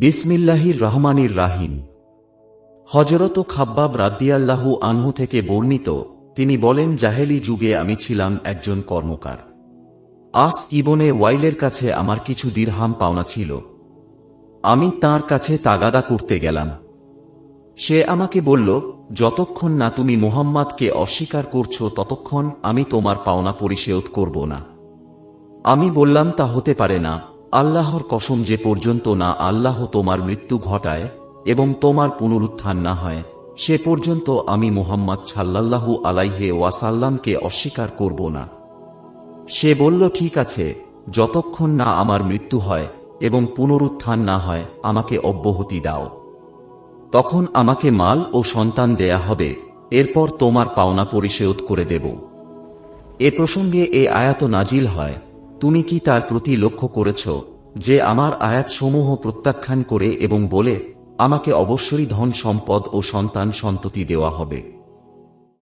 বিসমিল্লাহির রহমানির রাহিম। হযরত খাব্বাব রাদিয়াল্লাহু আনহু থেকে বর্ণিত, তিনি বলেন, জাহেলি যুগে আমি ছিলাম একজন কর্মকার। আস ইবনে ওয়াইলের কাছে আমার কিছু দিরহাম পাওনা ছিল। আমি তার কাছে তাগাদা করতে গেলাম। সে আমাকে বলল, যতক্ষণ না তুমি মুহাম্মাদকে অস্বীকার করছো ততক্ষণ আমি তোমার পাওনা পরিশোধ করব না। আমি বললাম, তা হতে পারে না। আল্লাহর কসম, যে পর্যন্ত না আল্লাহ তোমার মৃত্যু ঘটায় এবং তোমার পুনরুত্থান না হয়, সে পর্যন্ত আমি মুহাম্মদ সাল্লাল্লাহু আলাইহি ওয়াসাল্লামকে অস্বীকার করব না। সে বলল, ঠিক আছে, যতক্ষণ না আমার মৃত্যু হয় এবং পুনরুত্থান না হয় আমাকে অব্যাহতি দাও। তখন আমাকে মাল ও সন্তান দেয়া হবে, এরপর তোমার পাওনা পরিশোধ করে দেব। এ প্রসঙ্গে এ আয়াত নাজিল হয়। তুমি কি তার প্রতি লক্ষ্য করেছ, যে আমার আয়াতসমূহ প্রত্যাখ্যান করে এবং বলে, আমাকে অবশ্যই ধন সম্পদ ও সন্তান সন্ততি দেওয়া হবে।